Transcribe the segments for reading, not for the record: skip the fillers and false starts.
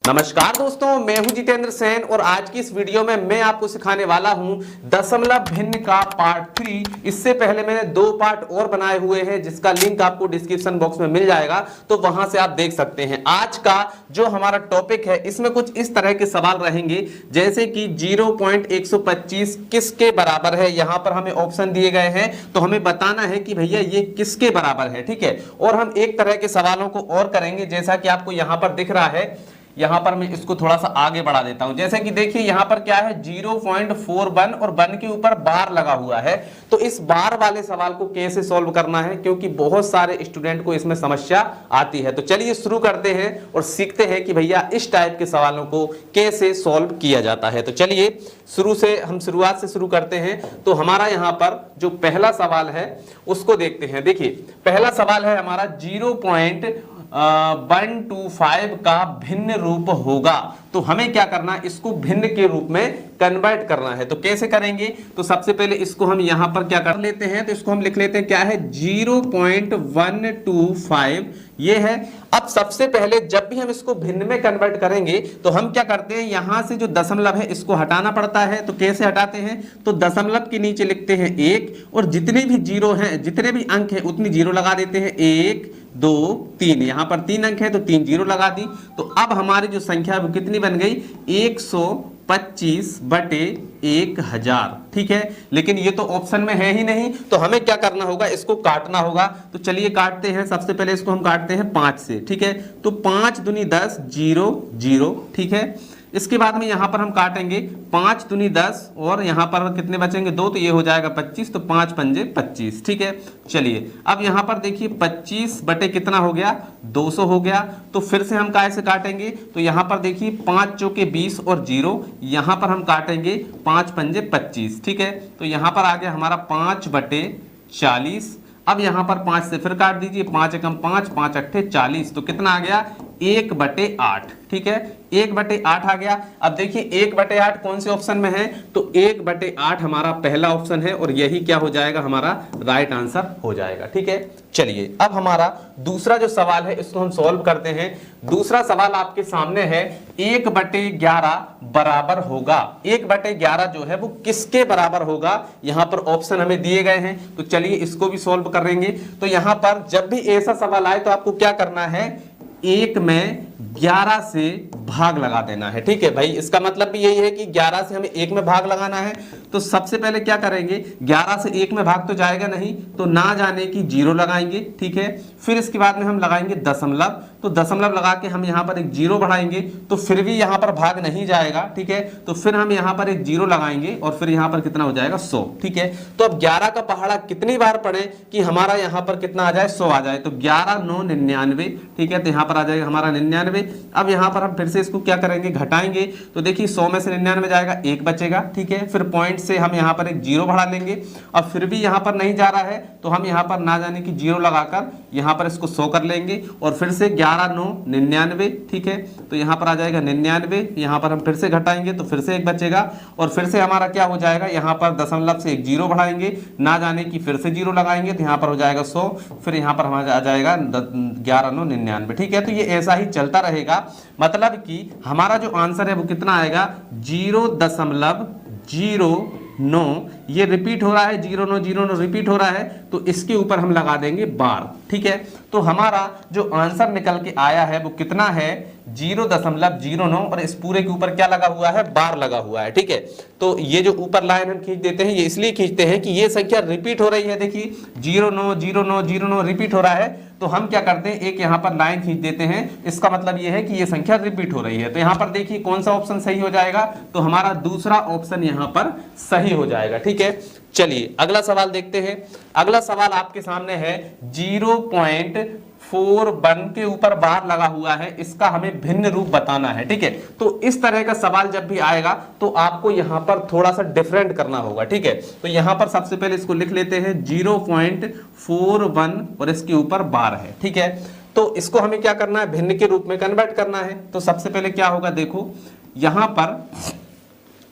नमस्कार दोस्तों, मैं हूं जितेंद्र सेन और आज की इस वीडियो में मैं आपको सिखाने वाला हूं दशमलव भिन्न का पार्ट 3। इससे पहले मैंने 2 पार्ट और बनाए हुए हैं जिसका लिंक आपको डिस्क्रिप्शन बॉक्स में मिल जाएगा, तो वहां से आप देख सकते हैं। आज का जो हमारा टॉपिक है इसमें कुछ इस तरह के सवाल रहेंगे जैसे कि 0.125 किसके बराबर है। यहां पर हमें ऑप्शन दिए गए हैं तो हमें बताना है कि भैया ये किसके बराबर है, ठीक है। और हम एक तरह के सवालों को और करेंगे जैसा कि आपको यहां पर दिख रहा है। यहां पर मैं इसको थोड़ा सा आगे बढ़ा देता हूं। जैसे कि देखिए यहां पर क्या है 0.41 और 1 के ऊपर बार लगा हुआ है। तो इस बार वाले सवाल को कैसे सॉल्व करना है, क्योंकि बहुत सारे स्टूडेंट को इसमें समस्या आती है। तो चलिए शुरू करते हैं और सीखते हैं कि भैया इस टाइप के सवालों को कैसे सॉल्व किया जाता है। तो चलिए शुरुआत से शुरू करते हैं। तो हमारा यहां पर जो पहला सवाल है उसको देखते हैं। देखिए पहला सवाल है हमारा 0.125 का भिन्न रूप होगा। तो हमें क्या करना है, इसको भिन्न के रूप में कन्वर्ट करना है। तो कैसे करेंगे, तो सबसे पहले इसको हम यहां पर क्या कर लेते हैं, तो इसको हम लिख लेते हैं क्या है 0.125 ये है। अब सबसे पहले जब भी हम इसको भिन्न में कन्वर्ट करेंगे तो हम क्या करते हैं, यहां से जो दशमलव है इसको हटाना पड़ता है। तो कैसे हटाते हैं, तो दशमलव के नीचे लिखते हैं 1 और जितने भी जीरो हैं, जितने भी अंक हैं उतनी जीरो लगा देते हैं। 1 2 3, यहां पर 3 अंक है तो 3 जीरो लगा दी। तो अब हमारी जो संख्या है वो कितनी बन गई 125/1000, ठीक है। लेकिन ये तो ऑप्शन में है ही नहीं, तो हमें क्या करना होगा, इसको काटना होगा। तो चलिए काटते हैं। सबसे पहले इसको हम काटते हैं 5 से, ठीक है। तो 5 दूनी 10 0 0, ठीक है। इसके बाद में यहां पर हम काटेंगे 5 दूनी 10 और यहां पर कितने बचेंगे 2, तो ये हो जाएगा 25। तो 5 पंजे 25, ठीक है। चलिए अब यहां पर देखिए 25 बटे कितना हो गया 200 हो गया। तो फिर से हम कैसे काटेंगे, तो यहां पर देखिए 5 चौके 20 और 0, यहां पर हम काटेंगे 5 पंजे 25, ठीक है। तो यहां पर आ गया हमारा 5 बटे 40। अब यहां पर 5 से फिर काट दीजिए, 5 एकम 5, 5 अट्ठे 40। तो कितना आ गया 1/8, ठीक है। 1/8 आ गया। अब देखिए 1/8 कौन से ऑप्शन में है, तो 1/8 हमारा पहला ऑप्शन है और यही क्या हो जाएगा हमारा राइट आंसर हो जाएगा, ठीक है। चलिए अब हमारा दूसरा जो सवाल है इसको हम सॉल्व करते हैं। दूसरा सवाल आपके सामने है 1/11 बराबर होगा। 1/11 जो है वो किसके बराबर होगा, यहां पर ऑप्शन हमें दिए गए हैं। तो चलिए इसको भी सॉल्व करेंगे। तो यहां पर जब भी ऐसा सवाल आए तो आपको क्या करना है, 1 में 11 से भाग लगा देना है, ठीक है भाई। इसका मतलब भी यही है कि 11 से हमें 1 में भाग लगाना है। तो सबसे पहले क्या करेंगे, 11 से 1 में भाग तो जाएगा नहीं, तो ना जाने की 0 लगाएंगे, ठीक है। फिर इसके बाद में हम लगाएंगे दशमलव। तो दशमलव लगा के हम यहाँ पर एक 0 बढ़ाएंगे, तो फिर भी यहाँ पर भाग नहीं जाएगा, ठीक है। तो फिर हम यहाँ पर एक 0 लगाएंगे और फिर यहाँ पर कितना हो जाएगा 100, ठीक है। तो अब 11 का पहाड़ा कितनी बार पढ़े कि हमारा यहाँ पर कितना आ जाए 100 आ जाए। तो 11 9 99, ठीक है। तो यहाँ पर आ जाएगा हमारा 99। अब यहाँ पर हम फिर से इसको क्या करेंगे, घटाएंगे। तो देखिए 100 में से 99 जाएगा, 1 बचेगा, ठीक है। फिर पॉइंट से हम यहाँ पर एक 0 बढ़ा लेंगे और फिर भी यहाँ पर नहीं जा रहा है तो हम यहाँ पर ना जाने की 0 लगाकर यहाँ पर इसको 100 कर लेंगे और फिर से 11 9 99, ठीक है। तो यहाँ पर आ जाएगा 99। यहाँ पर हम फिर से घटाएंगे तो फिर से 1 बचेगा और फिर से हमारा क्या हो जाएगा, यहाँ पर दशमलव से एक 0 बढ़ाएंगे, ना जाने की फिर से 0 लगाएंगे तो यहाँ पर हो जाएगा 100। फिर यहाँ पर हमारा आ जाएगा 11 9 99, ठीक है। तो ये ऐसा ही चलता रहेगा। मतलब कि हमारा जो आंसर है वो कितना आएगा 0.09। ये रिपीट हो रहा है, 0.9 रिपीट हो रहा है, तो इसके ऊपर हम लगा देंगे बार, ठीक है। तो हमारा जो आंसर निकल के आया है वो कितना है 0.09 और इस पूरे के ऊपर क्या लगा हुआ है, बार लगा हुआ है, ठीक है। तो ये जो ऊपर लाइन हम खींच देते हैं ये इसलिए खींचते हैं कि ये संख्या रिपीट हो रही है। देखिए 0.9 रिपीट हो रहा है, तो हम क्या करते हैं एक यहाँ पर लाइन खींच देते हैं। इसका मतलब ये है कि ये संख्या रिपीट हो रही है। तो यहाँ पर देखिए कौन सा ऑप्शन सही हो जाएगा, तो हमारा दूसरा ऑप्शन यहाँ पर सही हो जाएगा, ठीक है। चलिए अगला सवाल देखते हैं। अगला सवाल आपके सामने है 0.41 के ऊपर बार लगा हुआ है, इसका हमें भिन्न रूप बताना है, ठीक है। तो इस तरह का सवाल जब भी आएगा तो आपको यहां पर थोड़ा सा डिफरेंट करना होगा, ठीक है। तो यहां पर सबसे पहले इसको लिख लेते हैं 0.41 और इसके ऊपर बार है, ठीक है। तो इसको हमें क्या करना है, भिन्न के रूप में कन्वर्ट करना है। तो सबसे पहले क्या होगा, देखो यहां पर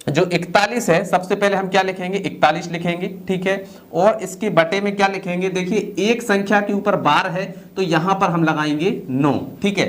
जो 41 है सबसे पहले हम क्या लिखेंगे 41 लिखेंगे, ठीक है। और इसके बटे में क्या लिखेंगे, देखिए एक संख्या के ऊपर बार है तो यहां पर हम लगाएंगे 9, ठीक है।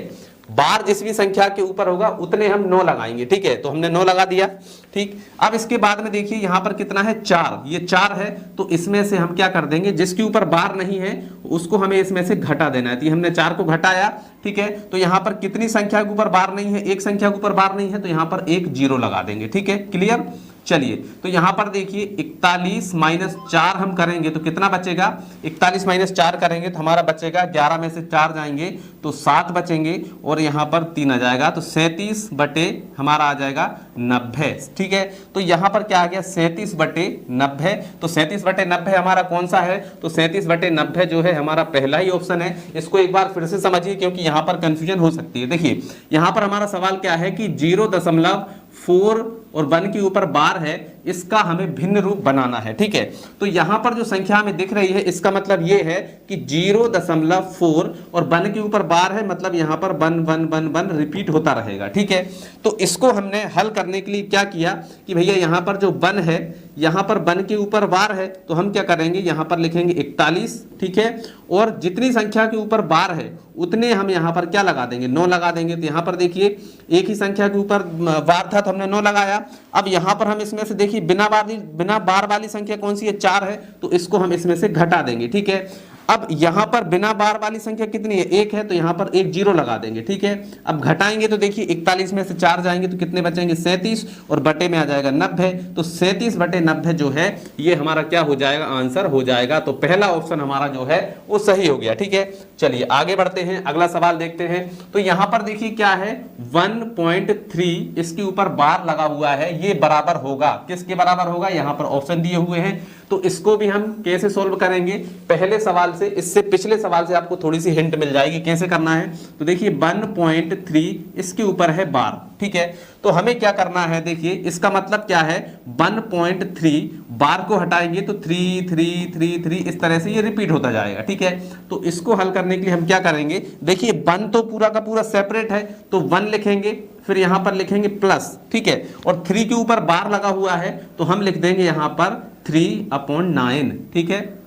बार जिस भी संख्या के ऊपर होगा उतने हम 9 लगाएंगे, ठीक है। तो हमने 9 लगा दिया, ठीक। अब इसके बाद में देखिए यहाँ पर कितना है, 4, ये 4 है, तो इसमें से हम क्या कर देंगे, जिसके ऊपर बार नहीं है उसको हमें इसमें से घटा देना है। तो हमने 4 को घटाया, ठीक है। तो यहाँ पर कितनी संख्या के ऊपर बार नहीं है, एक संख्या के ऊपर बार नहीं है, तो यहाँ पर एक 0 लगा देंगे, ठीक है, क्लियर। चलिए, तो यहां पर देखिए 41 माइनस 4 हम करेंगे तो कितना बचेगा, 41 माइनस 4 करेंगे तो हमारा बचेगा, 11 में से 4 जाएंगे तो 7 बचेंगे और यहां पर 3 आ जाएगा, तो 37 बटे हमारा आ जाएगा 90, ठीक है। तो यहां पर क्या आ गया, 37 बटे 90। तो 37 बटे 90 हमारा कौन सा है, तो 37 बटे 90 जो है हमारा पहला ही ऑप्शन है। इसको एक बार फिर से समझिए क्योंकि यहां पर कंफ्यूजन हो सकती है। देखिए यहां पर हमारा सवाल क्या है कि 0.4 और 1 के ऊपर बार है, इसका हमें भिन्न रूप बनाना है, ठीक है। तो यहां पर जो संख्या हमें दिख रही है इसका मतलब ये है कि 0.4 और 1 के ऊपर बार है, मतलब यहां पर 1 1 1 1 रिपीट होता रहेगा, ठीक है। तो इसको हमने हल करने के लिए क्या किया कि भैया यहां पर जो 1 है, यहां पर 1 के ऊपर बार है, तो हम क्या करेंगे, यहां पर लिखेंगे 41, ठीक है। और जितनी संख्या के ऊपर बार है उतने हम यहां पर क्या लगा देंगे, 9 लगा देंगे। तो यहां पर देखिए एक ही संख्या के ऊपर बार था तो हमने 9 लगाया। अब यहां पर हम इसमें से देखिए बिना बार वाली संख्या कौन सी है, 4 है, तो इसको हम इसमें से घटा देंगे, ठीक है। अब यहां पर बिना बार वाली संख्या कितनी है, 1 है, तो यहां पर एक 0 लगा देंगे, ठीक है। अब घटाएंगे तो देखिए 41 में से 4 जाएंगे तो कितने बचेंगे, 37 और बटे में आ जाएगा 90। तो 37 बटे 90 जो है ये हमारा क्या हो जाएगा, आंसर हो जाएगा। तो पहला ऑप्शन हमारा जो है वो सही हो गया, ठीक है। चलिए आगे बढ़ते हैं, अगला सवाल देखते हैं। तो यहां पर देखिए क्या है, 1.3 इसके ऊपर बार लगा हुआ है, ये बराबर होगा, किसके बराबर होगा, यहां पर ऑप्शन दिए हुए हैं। तो इसको भी हम कैसे सोल्व करेंगे, पहले सवाल से, इससे पिछले सवाल से आपको थोड़ी सी हिंट मिल जाएगी कैसे करना है। तो देखिए 1.3 इसके ऊपर है बार, ठीक है। तो हमें क्या करना है, देखिए इसका मतलब क्या है, 1.3 बार को हटाएंगे तो 3 3 3 3 इस तरह से ये रिपीट होता जाएगा, ठीक है। तो इसको हल करने के लिए हम क्या करेंगे, देखिए 1 तो पूरा का पूरा सेपरेट है, तो 1 लिखेंगे, फिर यहां पर लिखेंगे प्लस, ठीक है। और 3 के ऊपर बार लगा हुआ है तो हम लिख देंगे यहां पर 3/9, ठीक है।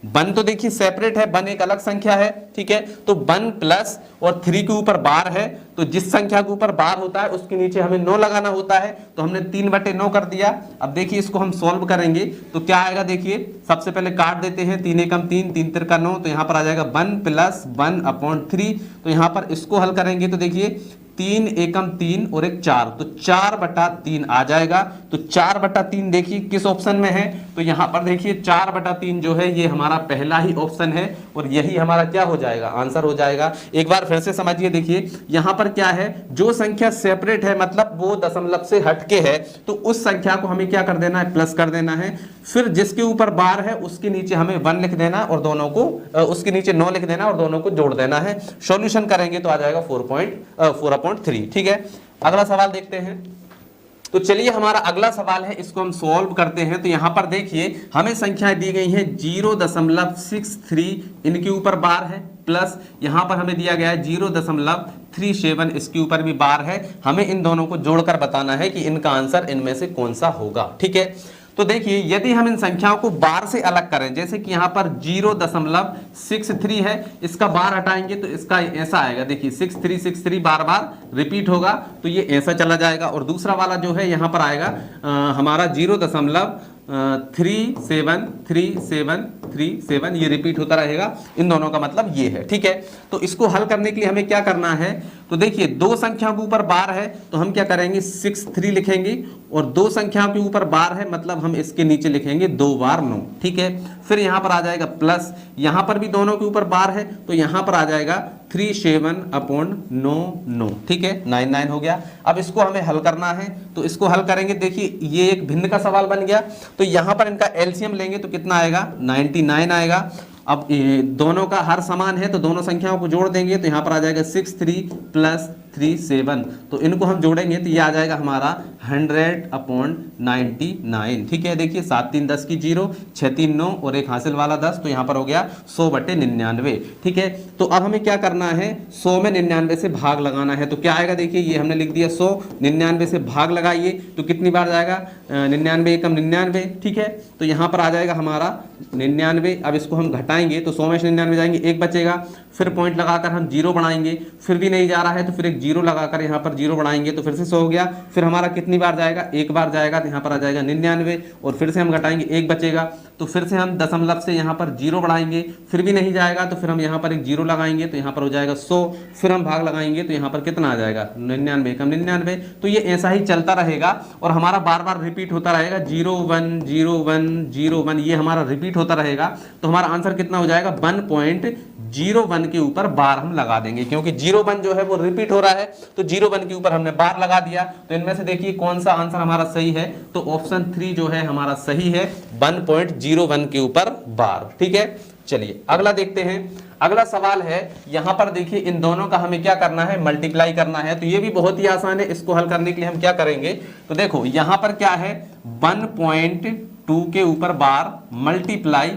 1 तो देखिए सेपरेट है, 1 एक अलग संख्या है, ठीक है। तो 1 प्लस और 3 के ऊपर बार है, तो जिस संख्या के ऊपर बार होता है उसके नीचे हमें 9 लगाना होता है, तो हमने 3/9 कर दिया। अब देखिए इसको हम सॉल्व करेंगे तो क्या आएगा, देखिए सबसे पहले काट देते हैं, 3 एकम 3, 3 तिरका 9, तो यहाँ पर आ जाएगा 1 प्लस 1/3। तो यहाँ पर इसको हल करेंगे तो देखिए 3 एकम 3 और एक 4, तो 4/3 आ जाएगा। तो 4/3 देखिए किस ऑप्शन में है, तो यहां पर देखिए 4/3 जो है ये हमारा पहला ही ऑप्शन है और यही हमारा क्या हो जाएगा, आंसर हो जाएगा। एक बार फिर से समझिए, देखिए यहां पर क्या है, जो संख्या सेपरेट है मतलब वो दशमलव से हटके है, तो उस संख्या को हमें क्या कर देना है, प्लस कर देना है। फिर जिसके ऊपर बार है उसके नीचे हमें 1 लिख देना और दोनों को उसके नीचे 9 लिख देना और दोनों को जोड़ देना है। सॉल्यूशन करेंगे तो आ जाएगा 4.3, ठीक है। अगला सवाल देखते हैं। तो चलिए हमारा अगला सवाल है, इसको हम सॉल्व करते हैं। तो यहां पर देखिए हमें संख्याएं दी गई हैं 0.63 इनके ऊपर बार है, प्लस यहां पर हमें दिया गया है 0.37 इसके ऊपर भी बार है। हमें इन दोनों को जोड़कर बताना है कि इनका आंसर इनमें से कौन सा होगा, ठीक है। तो देखिए यदि हम इन संख्याओं को बार से अलग करें, जैसे कि यहाँ पर 0.63 है, इसका बार हटाएंगे तो इसका ऐसा आएगा, देखिए 6363 बार बार रिपीट होगा तो ये ऐसा चला जाएगा। और दूसरा वाला जो है यहाँ पर आएगा हमारा 0.373737 ये रिपीट होता रहेगा। इन दोनों का मतलब ये है, ठीक है। तो इसको हल करने के लिए हमें क्या करना है, तो देखिए 2 संख्याओं के ऊपर बार है तो हम क्या करेंगे, 63 लिखेंगे और 2 संख्याओं के ऊपर बार है मतलब हम इसके नीचे लिखेंगे 2 बार 9, ठीक है। फिर यहां पर आ जाएगा प्लस, यहां पर भी दोनों के ऊपर बार है तो यहां पर आ जाएगा 37/9, ठीक है, 99 हो गया। अब इसको हमें हल करना है तो इसको हल करेंगे, देखिए ये एक भिन्न का सवाल बन गया, तो यहां पर इनका एलसीएम लेंगे तो कितना आएगा, 99 आएगा। अब दोनों का हर समान है तो दोनों संख्याओं को जोड़ देंगे तो यहाँ पर आ जाएगा 63 + 37, तो इनको हम जोड़ेंगे तो ये आ जाएगा हमारा 100/99, ठीक है। देखिए 7 3 10 की 0, 6 3 9 और एक हासिल वाला 10, तो यहाँ पर हो गया 100/99, ठीक है। तो अब हमें क्या करना है, 100 में 99 से भाग लगाना है। तो क्या आएगा, देखिए ये हमने लिख दिया 100, 99 से भाग लगाइए तो कितनी बार जाएगा, 99 एकम 99, ठीक है। तो यहाँ पर आ जाएगा हमारा 99। अब इसको हम घटाएंगे तो 100 में से 99 जाएंगे, 1 बचेगा। फिर पॉइंट लगाकर हम 0 बढ़ाएंगे, फिर भी नहीं जा रहा है तो फिर एक 0 लगाकर यहाँ पर 0 बढ़ाएंगे तो फिर से 100 हो गया। फिर हमारा कितनी बार जाएगा, एक बार जाएगा तो यहाँ पर आ जाएगा 99, और फिर से हम घटाएंगे 1 बचेगा, तो फिर से हम दशमलव से यहाँ पर 0 बढ़ाएंगे, फिर भी नहीं जाएगा तो फिर हम यहाँ पर एक 0 लगाएंगे तो यहाँ पर हो जाएगा 100, फिर हम भाग लगाएंगे तो यहाँ पर कितना आ जाएगा 99 कम 99। तो ये ऐसा ही चलता रहेगा और हमारा बार बार रिपीट होता रहेगा, 0 1 0 1 0 1, ये हमारा रिपीट होता रहेगा। तो हमारा आंसर कितना हो जाएगा 1.01 के ऊपर बार हम लगा देंगे, क्योंकि 0 1 जो है वो रिपीट हो रहा है तो 0 1 के ऊपर हमने बार लगा दिया। तो इनमें से देखिए कौन सा आंसर हमारा सही है, तो ऑप्शन 3 जो है हमारा सही है, 1.01 के ऊपर बार। ठीक है, चलिए अगला देखते हैं। अगला सवाल है, यहां पर देखिए इन दोनों का हमें क्या करना है, मल्टीप्लाई करना है। तो ये भी बहुत ही आसान है, इसको हल करने के लिए हम क्या करेंगे, तो देखो यहां पर क्या है 1.2 के ऊपर बार मल्टीप्लाई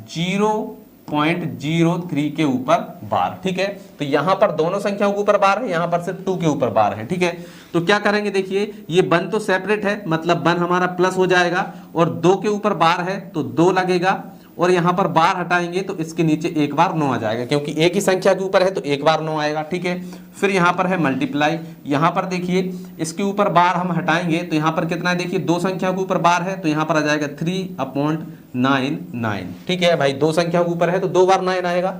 0.03 के ऊपर बार। ठीक है, तो यहां पर दोनों संख्याओं के ऊपर बार है, यहां पर सिर्फ 2 के ऊपर बार है। ठीक है, तो क्या करेंगे, देखिए ये 1 तो सेपरेट है, मतलब 1 हमारा प्लस हो जाएगा, और 2 के ऊपर बार है तो 2 लगेगा, और यहां पर बार हटाएंगे तो इसके नीचे एक बार 9 आ जाएगा, क्योंकि एक ही संख्या के ऊपर है तो एक बार 9 आएगा। ठीक है, फिर यहां पर है मल्टीप्लाई, यहां पर देखिए इसके ऊपर बार हम हटाएंगे तो यहां पर कितना है, देखिए 2 संख्या के ऊपर बार है तो यहां पर आ जाएगा 3/99। ठीक है भाई, 2 संख्या के ऊपर है तो 2 बार 9 आएगा।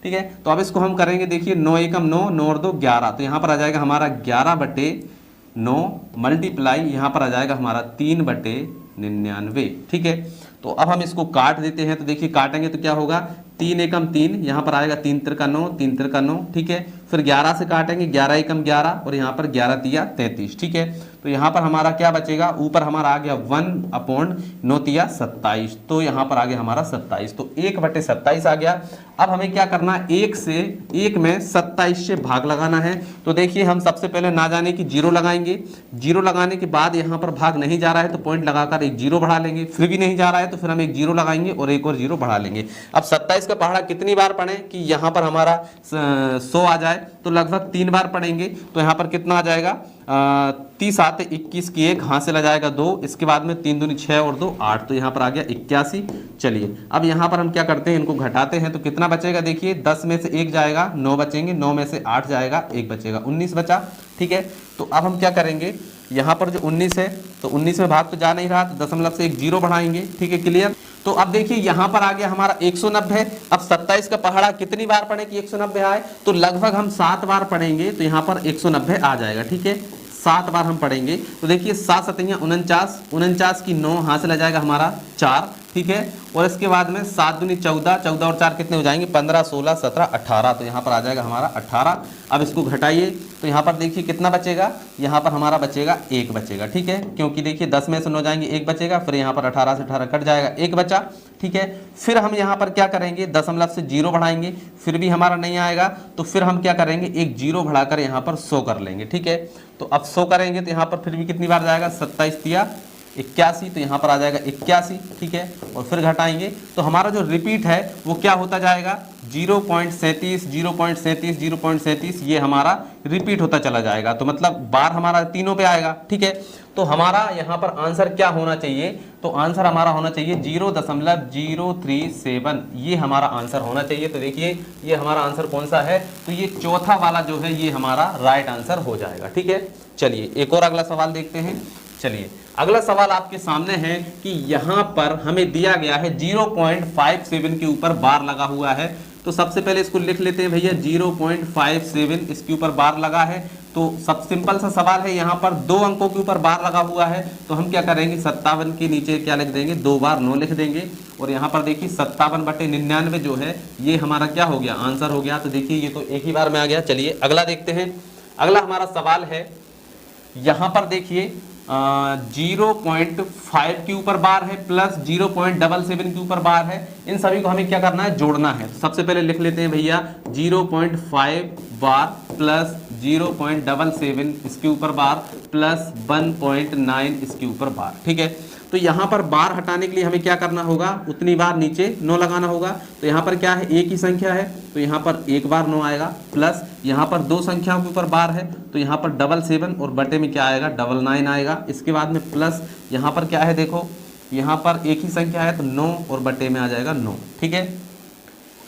ठीक है, तो अब इसको हम करेंगे, देखिए 9 एकम 9, 9 और 2 11, तो यहां पर आ जाएगा हमारा 11/9 मल्टीप्लाई, यहां पर आ जाएगा हमारा 3/99। ठीक है, तो अब हम इसको काट देते हैं, तो देखिए काटेंगे तो क्या होगा, 3 एकम 3, यहाँ पर आएगा 3 त्रिका 9, 3 त्रिका 9। ठीक है, फिर 11 से काटेंगे, 11 एकम 11, और यहाँ पर 11 तिया 33। ठीक है, तो यहाँ पर हमारा क्या बचेगा, ऊपर हमारा आ गया 1/9 तिया 27, तो यहाँ पर आ गया हमारा 27, तो 1/27 आ गया। अब हमें क्या करना है, 1 में 27 से भाग लगाना है। तो देखिए हम सबसे पहले ना जाने की 0 लगाएंगे, 0 लगाने के बाद यहाँ पर भाग नहीं जा रहा है तो पॉइंट लगाकर एक 0 बढ़ा लेंगे, फिर भी नहीं जा रहा है तो फिर हम एक 0 लगाएंगे और एक और 0 बढ़ा लेंगे। अब 27 का पहाड़ा कितनी बार पढ़ें कि यहाँ पर हमारा 100 आ जाए, तो लगभग 3 बार पढ़ेंगे, तो यहाँ पर कितना आ जाएगा, 30 आते 21 की 1 हासिल आ जाएगा 2, इसके बाद में 3 दूनी 6 और 2 8, तो यहाँ पर आ गया 81। चलिए अब यहाँ पर हम क्या करते हैं, इनको घटाते हैं तो कितना बचेगा, देखिए 10 में से 1 जाएगा 9 बचेंगे, 9 में से 8 जाएगा 1 बचेगा, 19 बचा। ठीक है, तो अब हम क्या करेंगे, यहाँ पर जो 19 है तो 19 में भाग तो जा नहीं रहा, तो दशमलव से एक 0 बढ़ाएंगे। ठीक है, क्लियर। तो अब देखिए यहाँ पर आ गया हमारा 190। अब 27 का पहाड़ा कितनी बार पढ़े कि 190 आए, तो लगभग हम 7 बार पढ़ेंगे तो यहाँ पर 190 आ जाएगा। ठीक है, 7 बार हम पढ़ेंगे, तो देखिए 7 7 49, 49 की 9 हासिल आ जाएगा हमारा 4। ठीक है, और इसके बाद में 7 दूनी 14, 14 और 4 कितने हो जाएंगे, 15 16 17 18, तो यहाँ पर आ जाएगा हमारा 18। अब इसको घटाइए तो यहाँ पर देखिए कितना बचेगा, यहाँ पर हमारा बचेगा 1 बचेगा। ठीक है, क्योंकि देखिए 10 में से 9 जाएंगे 1 बचेगा, फिर यहाँ पर 18 से 18 कट जाएगा 1 बचा। ठीक है, फिर हम यहाँ पर क्या करेंगे, दशमलव से 0 बढ़ाएंगे, फिर भी हमारा नहीं आएगा, तो फिर हम क्या करेंगे, एक 0 बढ़ाकर यहाँ पर 100 कर लेंगे। ठीक है, तो अब 100 करेंगे तो यहाँ पर फिर भी कितनी बार जाएगा, 27 तिया 81, तो यहाँ पर आ जाएगा 81। ठीक है, और फिर घटाएंगे तो हमारा जो रिपीट है वो क्या होता जाएगा, 0.37 0.37 0.37, ये हमारा रिपीट होता चला जाएगा, तो मतलब बार हमारा तीनों पे आएगा। ठीक है, तो हमारा यहाँ पर आंसर क्या होना चाहिए, तो आंसर हमारा होना चाहिए 0.037, ये हमारा आंसर होना चाहिए। तो देखिए ये हमारा आंसर कौन सा है, तो ये चौथा वाला जो है ये हमारा राइट आंसर हो जाएगा। ठीक है, चलिए एक और अगला सवाल देखते हैं। चलिए अगला सवाल आपके सामने है कि यहाँ पर हमें दिया गया है 0.57 के ऊपर बार लगा हुआ है। तो सबसे पहले इसको लिख लेते हैं भैया, 0.57 इसके ऊपर बार लगा है। तो सब सिंपल सा सवाल है, यहाँ पर 2 अंकों के ऊपर बार लगा हुआ है, तो हम क्या करेंगे, 57 के नीचे क्या लिख देंगे, 2 बार 9 लिख देंगे, और यहाँ पर देखिए 57/99 जो है ये हमारा क्या हो गया, आंसर हो गया। तो देखिए ये तो एक ही बार में आ गया। चलिए अगला देखते हैं। अगला हमारा सवाल है, यहाँ पर देखिए 0.5 के ऊपर बार है प्लस 0.77 के ऊपर बार है, इन सभी को हमें क्या करना है, जोड़ना है। तो सबसे पहले लिख लेते हैं भैया 0.5 बार प्लस 0.77 इसके ऊपर बार प्लस 1.9 इसके ऊपर बार। ठीक है, तो यहाँ पर बार हटाने के लिए हमें क्या करना होगा, उतनी बार नीचे 9 लगाना होगा। तो यहाँ पर क्या है, एक ही संख्या है तो यहाँ पर 1 बार 9 आएगा, प्लस यहाँ पर 2 संख्याओं के ऊपर बार है तो यहाँ पर 77 और बटे में क्या आएगा, 99 आएगा। इसके बाद में प्लस यहाँ पर क्या है, देखो यहाँ पर एक ही संख्या है तो 9 और बटे में आ जाएगा 9। ठीक है,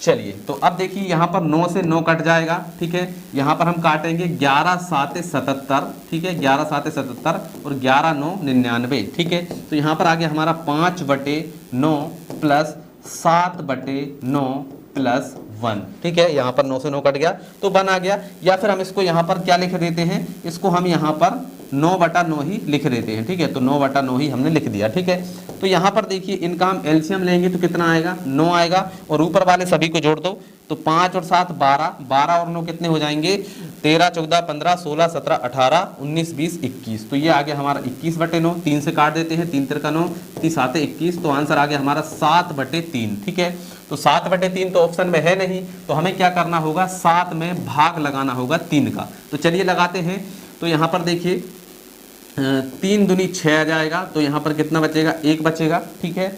चलिए तो अब देखिए यहाँ पर 9 से 9 कट जाएगा, ठीक है। यहाँ पर हम काटेंगे 11 7 77, ठीक है, 11 7 77 और 11 9 99, ठीक है। तो यहाँ पर आ गया हमारा 5/9 प्लस 7/9 प्लस 1, ठीक है। यहाँ पर 9 से 9 कट गया तो 1 आ गया, या फिर हम इसको यहाँ पर क्या लिख देते हैं, इसको हम यहाँ पर 9/9 ही लिख देते हैं, ठीक है। तो 9/9 ही हमने लिख दिया, ठीक है। तो यहाँ पर देखिए इनका हम एलसीएम लेंगे तो कितना आएगा, 9 आएगा, और ऊपर वाले सभी को जोड़ दो तो 5 और 7 12, 12 और 9 कितने हो जाएंगे, 13 14 15 16 17 18 19 20 21। तो ये आ गया हमारा 21/9, 3 से काट देते हैं, 3 3 9, 3 7 21, तो आंसर आ गया हमारा 7/3, ठीक है। तो 7/3 तो ऑप्शन में है नहीं, तो हमें क्या करना होगा, 7 में भाग लगाना होगा 3 का। तो चलिए लगाते हैं। तो यहाँ पर देखिए 3 दूनी 6 आ जाएगा, तो यहाँ पर कितना बचेगा, 1 बचेगा, ठीक है।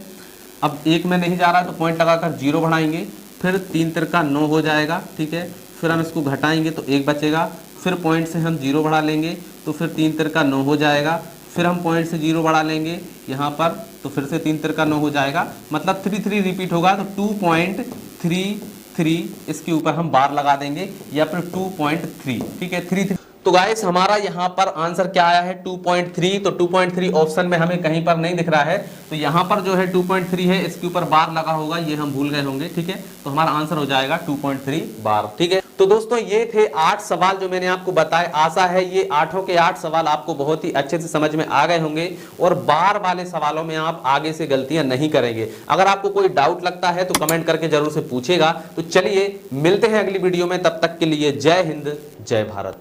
अब 1 में नहीं जा रहा तो पॉइंट लगाकर 0 बढ़ाएंगे, फिर 3 तिरका 9 हो जाएगा, ठीक है। फिर हम इसको घटाएंगे तो 1 बचेगा, फिर पॉइंट से हम 0 बढ़ा लेंगे तो फिर 3 तिरका 9 हो जाएगा, फिर हम पॉइंट से 0 बढ़ा लेंगे यहाँ पर तो फिर से 3 तिरका 9 हो जाएगा, मतलब 3 3 रिपीट होगा, तो 2.33 इसके ऊपर हम बार लगा देंगे, या फिर 2.3, ठीक है, 3। तो गाइस हमारा यहाँ पर आंसर क्या आया है, 2.3। तो 2.3 ऑप्शन में हमें कहीं पर नहीं दिख रहा है, तो यहाँ पर जो है 2.3 है, इसके ऊपर बार लगा होगा, ये हम भूल गए होंगे, ठीक है। तो हमारा आंसर हो जाएगा 2.3 बार, ठीक है। तो दोस्तों ये थे 8 सवाल जो मैंने आपको बताए। आशा है ये 8 के 8 सवाल आपको बहुत ही अच्छे से समझ में आ गए होंगे और बार वाले सवालों में आप आगे से गलतियां नहीं करेंगे। अगर आपको कोई डाउट लगता है तो कमेंट करके जरूर से पूछेगा। तो चलिए मिलते हैं अगली वीडियो में, तब तक के लिए जय हिंद जय भारत।